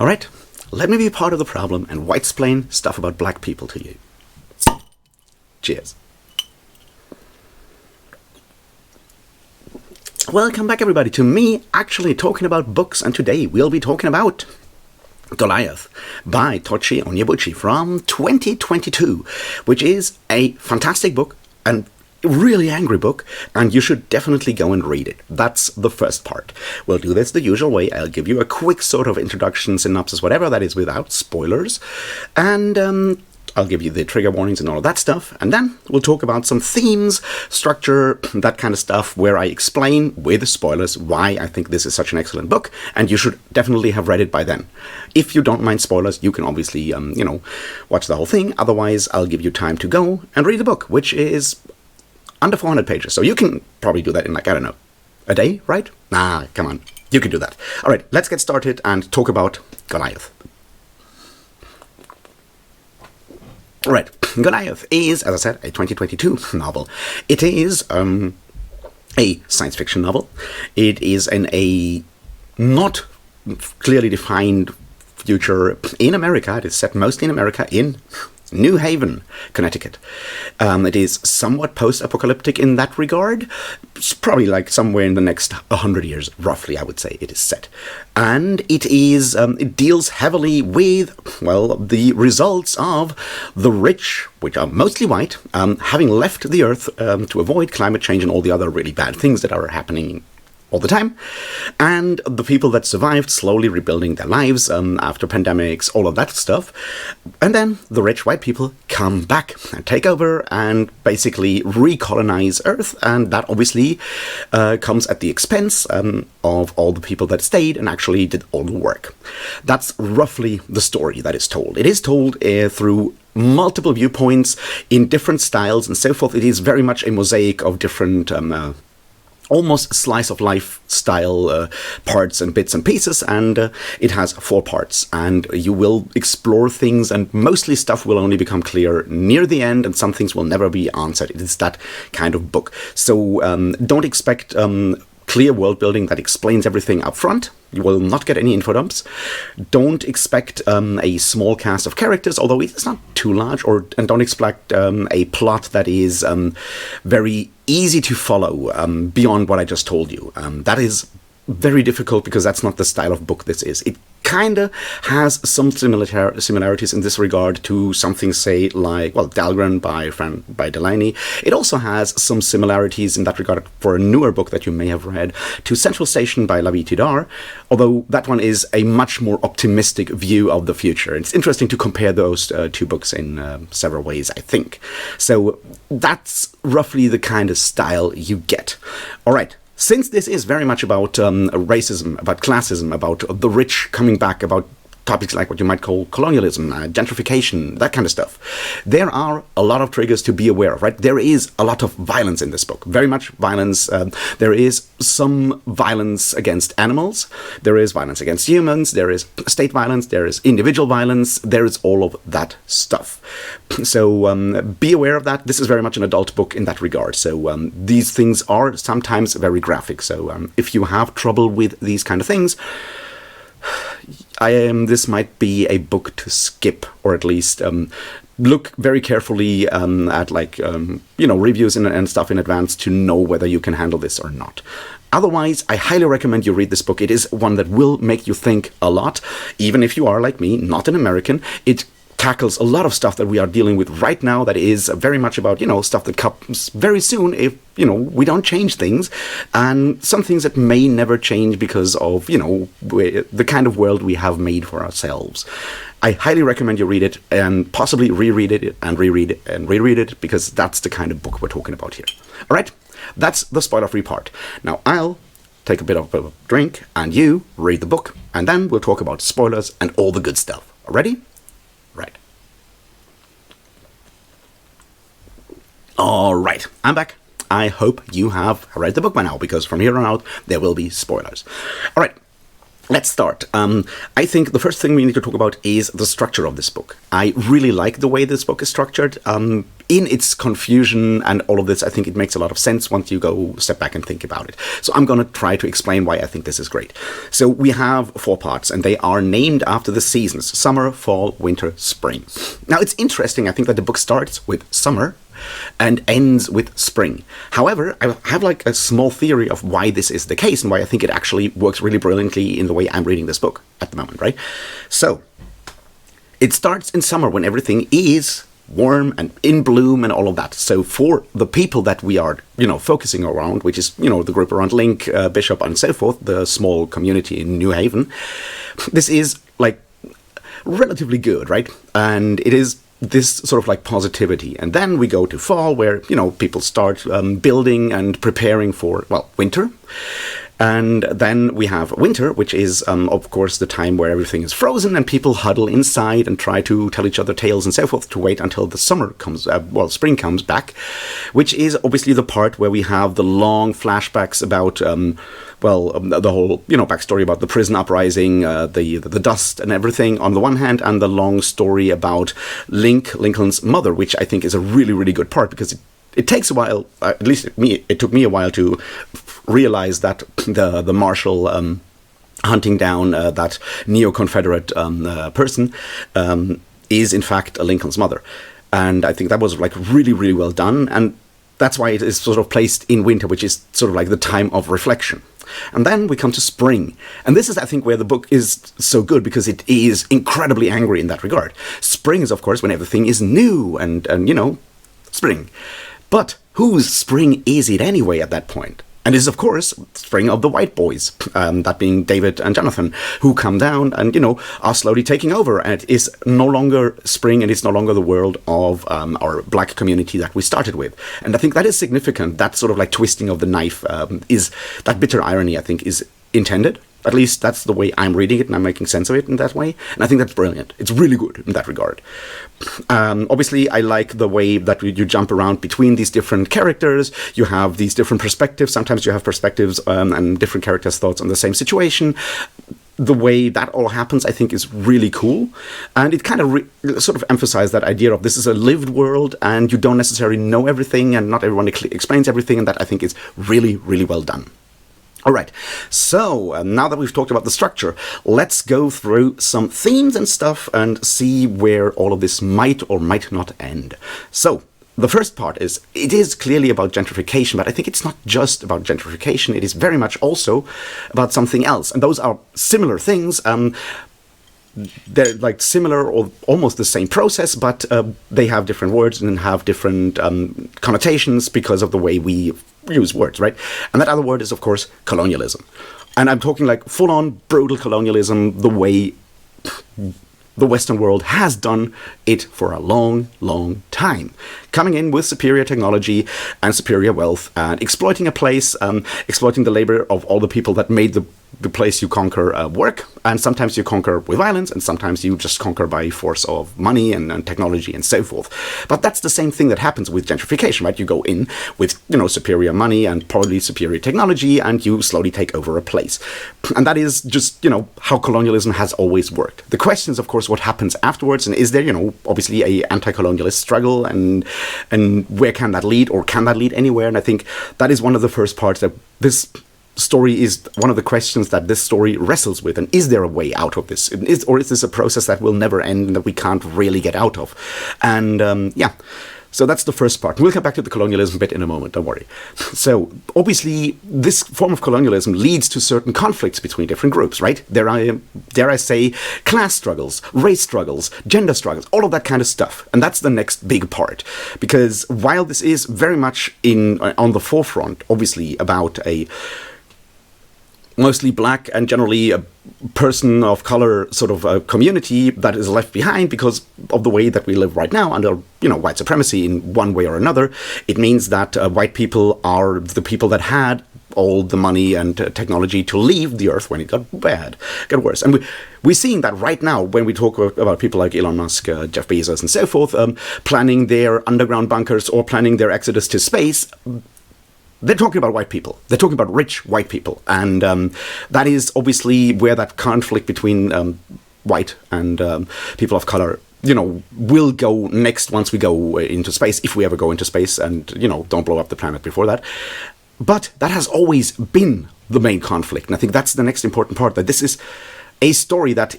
Alright, let me be part of the problem and white-splain stuff about black people to you. Cheers. Welcome back, everybody, to me actually talking about books, and today we'll be talking about Goliath by Tochi Onyebuchi from 2022, which is a fantastic book and really angry book, and you should definitely go and read it. That's the first part. We'll do this the usual way. I'll give you a quick sort of introduction, synopsis, whatever that is, without spoilers, and I'll give you the trigger warnings and all of that stuff, and then we'll talk about some themes, structure, that kind of stuff, where I explain, with spoilers, why I think this is such an excellent book, and you should definitely have read it by then. If you don't mind spoilers, you can obviously, watch the whole thing. Otherwise, I'll give you time to go and read the book, which is under 400 pages, so you can probably do that in, like, I don't know, a day, right? Nah, come on, you can do that. All right, let's get started and talk about Goliath. All right, Goliath is, as I said, a 2022 novel. It is a science fiction novel. It is in a not clearly defined future in America. It is set mostly in America, in New Haven, Connecticut. It is somewhat post-apocalyptic in that regard. It's probably like somewhere in the next 100 years, roughly, I would say it is set. And it is, it deals heavily with, well, the results of the rich, which are mostly white, having left the Earth to avoid climate change and all the other really bad things that are happening all the time, and the people that survived slowly rebuilding their lives after pandemics, all of that stuff. And then the rich white people come back and take over and basically recolonize Earth, and that obviously comes at the expense of all the people that stayed and actually did all the work. That's roughly the story that is told. It is told through multiple viewpoints in different styles and so forth. It is very much a mosaic of different almost slice of life style parts and bits and pieces, and it has 4 parts, and you will explore things, and mostly stuff will only become clear near the end, and some things will never be answered. It is that kind of book. So don't expect clear world building that explains everything up front. You will not get any info dumps. Don't expect a small cast of characters, although it's not too large, and don't expect a plot that is very easy to follow beyond what I just told you. That is very difficult because that's not the style of book this is. It kind of has some similarities in this regard to something, say, like, well, Dahlgren by Delaney. It also has some similarities in that regard for a newer book that you may have read, to Central Station by Lavi Tidar, although that one is a much more optimistic view of the future. It's interesting to compare those two books in several ways, I think. So that's roughly the kind of style you get. All right. Since this is very much about racism, about classism, about the rich coming back, about topics like what you might call colonialism, gentrification, that kind of stuff, there are a lot of triggers to be aware of, right? There is a lot of violence in this book, very much violence. There is some violence against animals, there is violence against humans, there is state violence, there is individual violence, there is all of that stuff. So be aware of that. This is very much an adult book in that regard. So these things are sometimes very graphic. So if you have trouble with these kind of things, this might be a book to skip, or at least look very carefully at, like, reviews and stuff in advance to know whether you can handle this or not. Otherwise, I highly recommend you read this book. It is one that will make you think a lot, even if you are, like me, not an American. It tackles a lot of stuff that we are dealing with right now that is very much about, stuff that comes very soon if, we don't change things, and some things that may never change because of, the kind of world we have made for ourselves. I highly recommend you read it, and possibly reread it and reread it and reread it, because that's the kind of book we're talking about here. All right, that's the spoiler-free part. Now I'll take a bit of a drink, and you read the book, and then we'll talk about spoilers and all the good stuff. Ready? Right. All right, I'm back. I hope you have read the book by now, because from here on out, there will be spoilers. All right, let's start. I think the first thing we need to talk about is the structure of this book. I really like the way this book is structured. in its confusion and all of this, I think it makes a lot of sense once you go step back and think about it. So I'm going to try to explain why I think this is great. So we have 4 parts, and they are named after the seasons: summer, fall, winter, spring. Now, it's interesting, I think, that the book starts with summer and ends with spring. However, I have like a small theory of why this is the case and why I think it actually works really brilliantly in the way I'm reading this book at the moment, right? So, it starts in summer when everything is warm and in bloom and all of that. So for the people that we are, focusing around, which is, the group around Link, Bishop and so forth, the small community in New Haven, this is like relatively good, right? And it is this sort of like positivity. And then we go to fall where, people start building and preparing for, winter. And then we have winter, which is, of course, the time where everything is frozen and people huddle inside and try to tell each other tales and so forth to wait until the summer comes, spring comes back, which is obviously the part where we have the long flashbacks about, the whole, backstory about the prison uprising, the dust and everything on the one hand, and the long story about Lincoln's mother, which I think is a really, really good part because it takes a while, at least it took me a while to realize that the Marshal hunting down that neo-Confederate person is in fact Lincoln's mother. And I think that was like really, really well done. And that's why it is sort of placed in winter, which is sort of like the time of reflection. And then we come to spring. And this is, I think, where the book is so good because it is incredibly angry in that regard. Spring is, of course, when everything is new and spring. But whose spring is it anyway at that point? And it is, of course, spring of the white boys, that being David and Jonathan, who come down and, are slowly taking over. And it is no longer spring, and it's no longer the world of our black community that we started with. And I think that is significant. That sort of like twisting of the knife is that bitter irony, I think, is intended. At least that's the way I'm reading it, and I'm making sense of it in that way. And I think that's brilliant. It's really good in that regard. Obviously, I like the way that you jump around between these different characters. You have these different perspectives. Sometimes you have perspectives and different characters' thoughts on the same situation. The way that all happens, I think, is really cool. And it kind of sort of emphasizes that idea of this is a lived world, and you don't necessarily know everything, and not everyone explains everything, and that I think is really, really well done. All right, so now that we've talked about the structure, let's go through some themes and stuff and see where all of this might or might not end. So, the first part is, it is clearly about gentrification, but I think it's not just about gentrification, it is very much also about something else. And those are similar things. They're like similar or almost the same process, but they have different words and have different connotations because of the way we use words, right? And that other word is, of course, colonialism. And I'm talking like full-on brutal colonialism, the way the Western world has done it for a long, long time. Coming in with superior technology and superior wealth and exploiting a place, exploiting the labor of all the people that made the place you conquer work. And sometimes you conquer with violence, and sometimes you just conquer by force of money and technology and so forth. But that's the same thing that happens with gentrification, right? You go in with, superior money and probably superior technology, and you slowly take over a place. And that is just, how colonialism has always worked. The question is, of course, what happens afterwards, and is there, obviously a anti-colonialist struggle, and where can that lead, or can that lead anywhere? And I think that is one of the first parts that this story is one of the questions that this story wrestles with. And is there a way out of this? Or is this a process that will never end and that we can't really get out of? And so that's the first part. We'll come back to the colonialism bit in a moment, don't worry. So obviously this form of colonialism leads to certain conflicts between different groups, right? Dare I say, class struggles, race struggles, gender struggles, all of that kind of stuff. And that's the next big part. Because while this is very much on the forefront, obviously, about a mostly black and generally a person of color sort of a community that is left behind because of the way that we live right now under, white supremacy in one way or another. It means that white people are the people that had all the money and technology to leave the earth when it got worse. And we're seeing that right now when we talk about people like Elon Musk, Jeff Bezos and so forth, planning their underground bunkers or planning their exodus to space. They're talking about white people. They're talking about rich white people. And that is obviously where that conflict between white and people of color will go next once we go into space, if we ever go into space, and, don't blow up the planet before that. But that has always been the main conflict. And I think that's the next important part, that this is a story that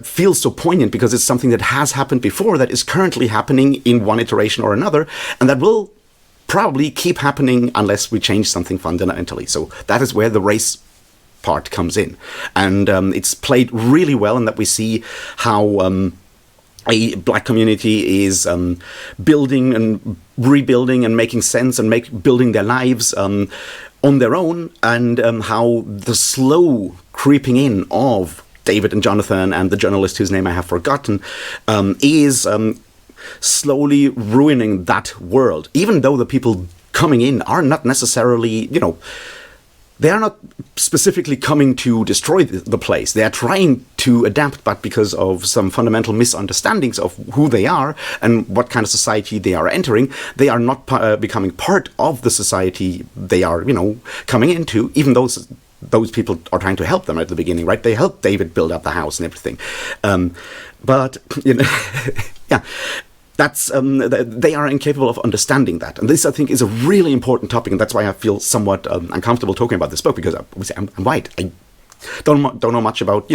feels so poignant because it's something that has happened before, that is currently happening in one iteration or another, and that will probably keep happening unless we change something fundamentally. So that is where the race part comes in. And it's played really well in that we see how a black community is building and rebuilding and making sense and building their lives on their own, and how the slow creeping in of David and Jonathan and the journalist whose name I have forgotten is slowly ruining that world, even though the people coming in are not necessarily, they are not specifically coming to destroy the place. They are trying to adapt, but because of some fundamental misunderstandings of who they are and what kind of society they are entering, they are not becoming part of the society they are, coming into, even though those people are trying to help them at the beginning, right? They help David build up the house and everything. But, yeah. They are incapable of understanding that. And this, I think, is a really important topic, and that's why I feel somewhat uncomfortable talking about this book, because I'm white. I don't know much about,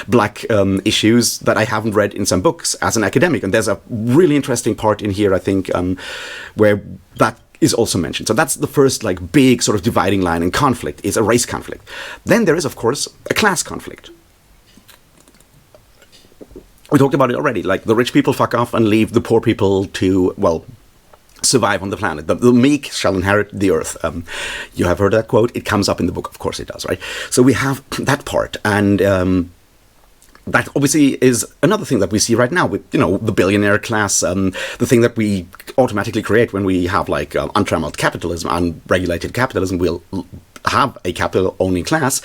black issues that I haven't read in some books as an academic. And there's a really interesting part in here, I think, where that is also mentioned. So that's the first, big sort of dividing line in conflict, is a race conflict. Then there is, of course, a class conflict. We talked about it already, the rich people fuck off and leave the poor people to, survive on the planet. The meek shall inherit the earth. You have heard that quote. It comes up in the book. Of course it does, right? So we have that part. And that obviously is another thing that we see right now with, the billionaire class, the thing that we automatically create when we have, untrammeled capitalism, unregulated capitalism. We'll have a capital-owning class,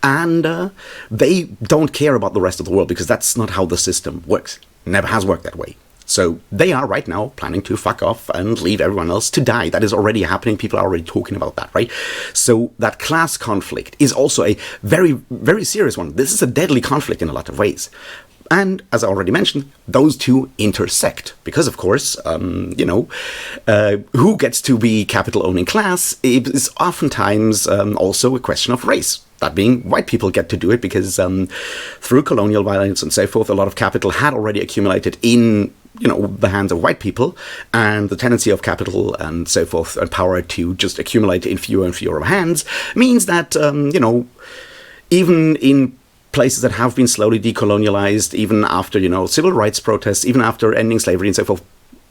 and they don't care about the rest of the world, because that's not how the system works. Never has worked that way. So they are right now planning to fuck off and leave everyone else to die. That is already happening. People are already talking about that, right? So that class conflict is also a very, very serious one. This is a deadly conflict in a lot of ways. And as I already mentioned, those two intersect because, of course, who gets to be capital-owning class is oftentimes also a question of race. That being, white people get to do it because through colonial violence and so forth, a lot of capital had already accumulated in the hands of white people, and the tendency of capital and so forth and power to just accumulate in fewer and fewer hands means that, even in places that have been slowly decolonialized, even after, civil rights protests, even after ending slavery and so forth,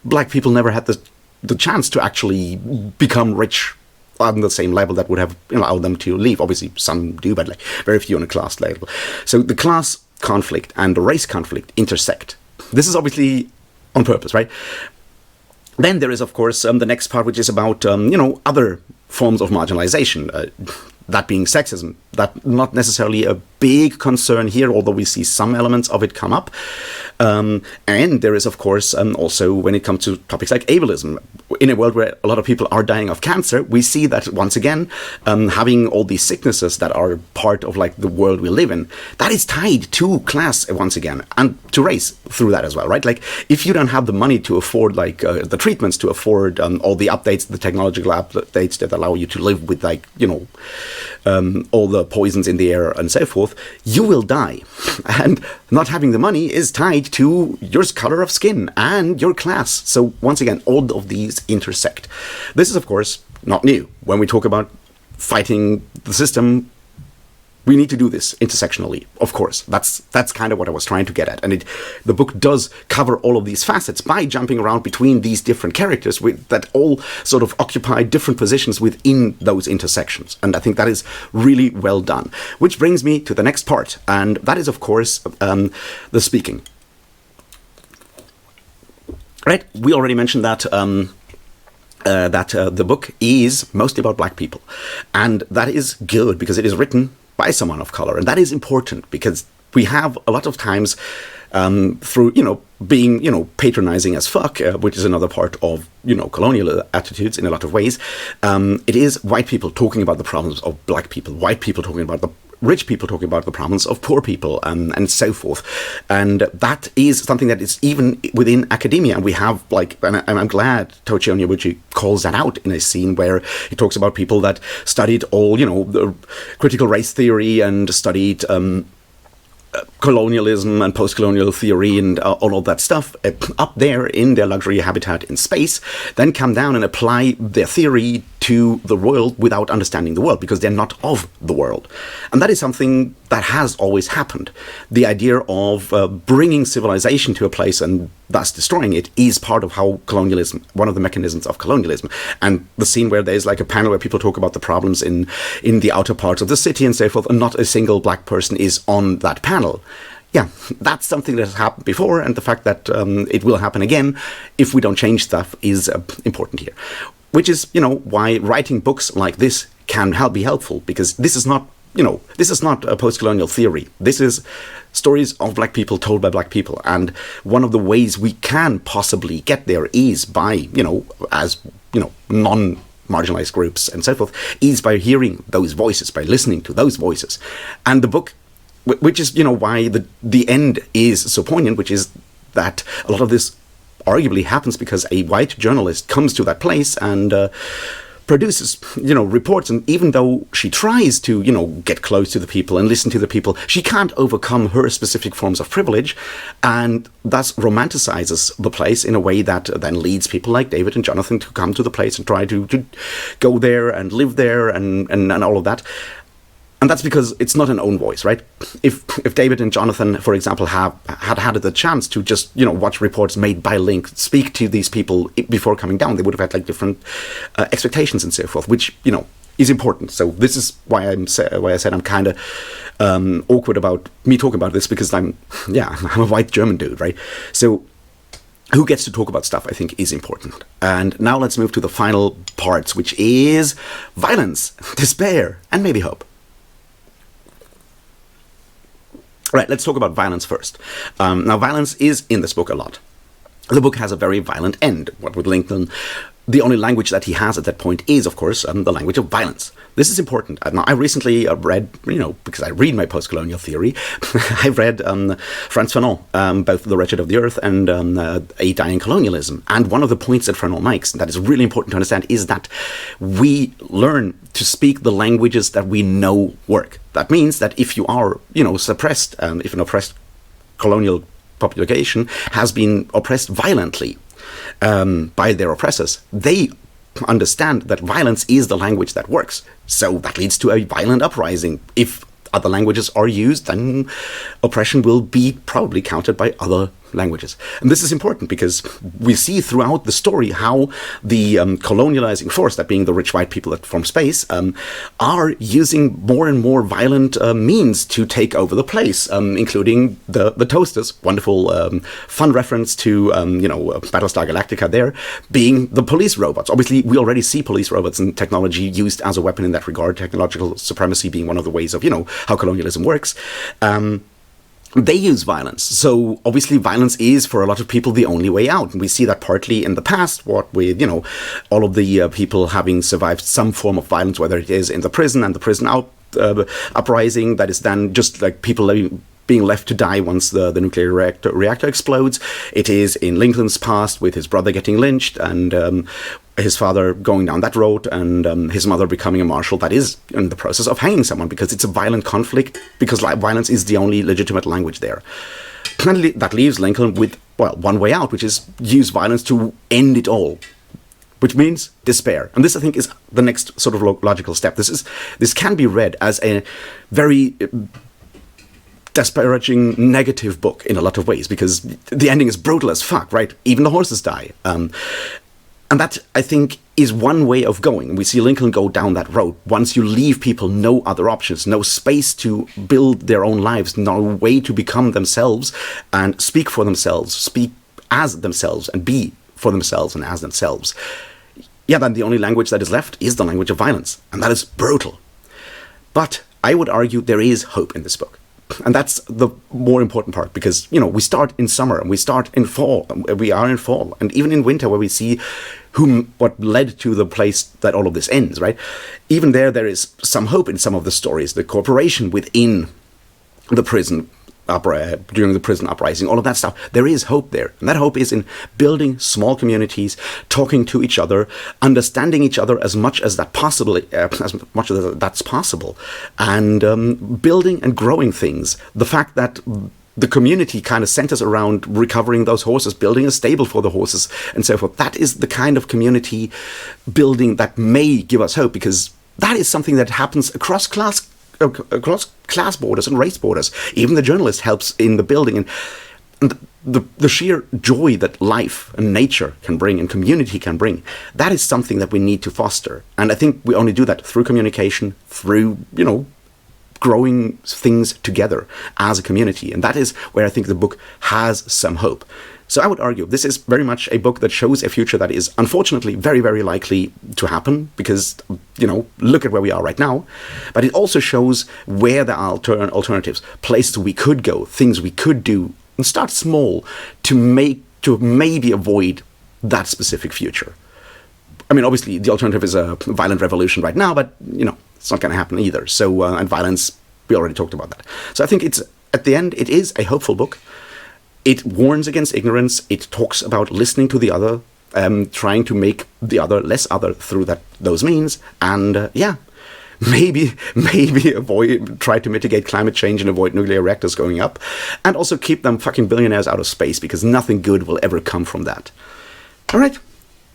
black people never had the chance to actually become rich on the same level that would have allowed them to leave. Obviously, some do, but very few on a class level. So the class conflict and the race conflict intersect. This is obviously on purpose, right? Then there is, of course, the next part, which is about, other forms of marginalization. That being sexism, that not necessarily a big concern here, although we see some elements of it come up. And there is, of course, also when it comes to topics like ableism. In a world where a lot of people are dying of cancer, we see that, once again, having all these sicknesses that are part of the world we live in, that is tied to class, once again, and to race through that as well, right? If you don't have the money to afford, the treatments, to afford all the updates, the technological updates that allow you to live with, all the poisons in the air and so forth, you will die. And not having the money is tied to your color of skin and your class. So once again, all of these intersect. This is, of course, not new. When we talk about fighting the system, we need to do this intersectionally, of course. That's kind of what I was trying to get at. And the book does cover all of these facets by jumping around between these different characters that all sort of occupy different positions within those intersections. And I think that is really well done. Which brings me to the next part. And that is, of course, the speaking. Right? We already mentioned that the book is mostly about black people. And that is good because it is written by someone of color. And that is important because we have a lot of times through, being, patronizing as fuck, which is another part of, colonial attitudes in a lot of ways. It is white people talking about the problems of black people, white people talking about the rich people talking about the problems of poor people, and so forth. And that is something that is even within academia. And we have, like, and I'm glad Tochi Onyebuchi calls that out in a scene where he talks about people that studied all, the critical race theory and studied colonialism and post-colonial theory and all of that stuff up there in their luxury habitat in space, then come down and apply their theory to the world without understanding the world, because they're not of the world. And that is something that has always happened. The idea of bringing civilization to a place and thus destroying it is part of how colonialism, one of the mechanisms of colonialism. And the scene where there's like a panel where people talk about the problems in the outer parts of the city and so forth, and not a single black person is on that panel. Yeah, that's something that has happened before, and the fact that it will happen again if we don't change stuff is important here. Which is, why writing books like this can be helpful, because this is not, this is not a post-colonial theory. This is stories of black people told by black people, and one of the ways we can possibly get there is by, as, non-marginalized groups and so forth, is by hearing those voices, by listening to those voices. And the book, which is, why the end is so poignant, which is that a lot of this arguably happens because a white journalist comes to that place and produces, reports, and even though she tries to, get close to the people and listen to the people, she can't overcome her specific forms of privilege, and thus romanticizes the place in a way that then leads people like David and Jonathan to come to the place and try to go there and live there and all of that. And that's because it's not an own voice, right? If David and Jonathan, for example, had the chance to just, watch reports made by Link, speak to these people before coming down, they would have had like different expectations and so forth, which, is important. So this is why I said I'm kind of awkward about me talking about this, because I'm a white German dude, right? So who gets to talk about stuff, I think, is important. And now let's move to the final parts, which is violence, despair, and maybe hope. Right, let's talk about violence first. Now, violence is in this book a lot. The book has a very violent end. What with Lincoln, the only language that he has at that point is, of course, the language of violence. This is important. Now, I recently read, because I read my post-colonial theory, I read Frantz Fanon, both The Wretched of the Earth and Undying Colonialism. And one of the points that Fanon makes that is really important to understand is that we learn to speak the languages that we know work. That means that if you are, suppressed, if an oppressed colonial population has been oppressed violently by their oppressors, they understand that violence is the language that works. So that leads to a violent uprising. If other languages are used, then oppression will be probably countered by other languages. And this is important because we see throughout the story how the colonializing force, that being the rich white people that form space, are using more and more violent means to take over the place, including the toasters. Wonderful fun reference to Battlestar Galactica there, being the police robots. Obviously, we already see police robots and technology used as a weapon in that regard, technological supremacy being one of the ways of, how colonialism works. They use violence. So obviously violence is for a lot of people the only way out. And we see that partly in the past, what with, all of the people having survived some form of violence, whether it is in the prison and the prison uprising, that is then just like people being left to die once the nuclear reactor explodes. It is in Lincoln's past with his brother getting lynched and his father going down that road and his mother becoming a marshal. That is in the process of hanging someone because it's a violent conflict, because violence is the only legitimate language there. And that leaves Lincoln with, one way out, which is use violence to end it all, which means despair. And this, I think, is the next sort of logical step. This can be read as a very disparaging, negative book in a lot of ways, because the ending is brutal as fuck, right? Even the horses die. And that, I think, is one way of going. We see Lincoln go down that road. Once you leave people no other options, no space to build their own lives, no way to become themselves and speak for themselves, speak as themselves and be for themselves and as themselves. Then the only language that is left is the language of violence. And that is brutal. But I would argue there is hope in this book. And that's the more important part, because, we start in summer and we start in fall. We are in fall. And even in winter, where we see what led to the place that all of this ends, right? Even there is some hope in some of the stories. The cooperation within the prison during the prison uprising, all of that stuff, there is hope there. And that hope is in building small communities, talking to each other, understanding each other as much as that's possible, and building and growing things. The fact that the community kind of centers around recovering those horses, building a stable for the horses, and so forth. That is the kind of community building that may give us hope, because that is something that happens across class borders and race borders. Even the journalist helps in the building, and the sheer joy that life and nature can bring and community can bring, that is something that we need to foster. And I think we only do that through communication, through, growing things together as a community. And that is where I think the book has some hope. So I would argue this is very much a book that shows a future that is unfortunately very, very likely to happen, because, look at where we are right now. But it also shows where there are alternatives, places we could go, things we could do, and start small to maybe avoid that specific future. I mean, obviously, the alternative is a violent revolution right now, but, it's not going to happen either. So, and violence, we already talked about that. So I think at the end, it is a hopeful book. It warns against ignorance. It talks about listening to the other, trying to make the other less other through those means. And maybe try to mitigate climate change and avoid nuclear reactors going up. And also keep them fucking billionaires out of space, because nothing good will ever come from that. All right.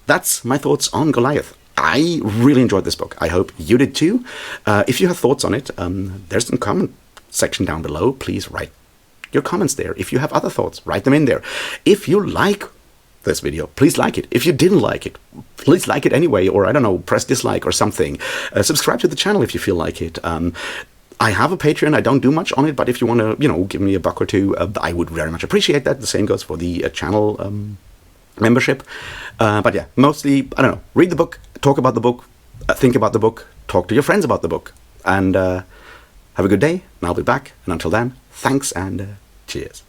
That's my thoughts on Goliath. I really enjoyed this book. I hope you did too. If you have thoughts on it, there's some comment section down below. Please write your comments there. If you have other thoughts, write them in there. If you like this video, please like it. If you didn't like it, please like it anyway, or I don't know, press dislike or something. Subscribe to the channel if you feel like it. I have a Patreon. I don't do much on it, but if you want to, give me $1 or $2, I would very much appreciate that. The same goes for the channel membership. But yeah, mostly, I don't know, read the book, talk about the book, think about the book, talk to your friends about the book, and have a good day, and I'll be back. And until then, thanks and cheers.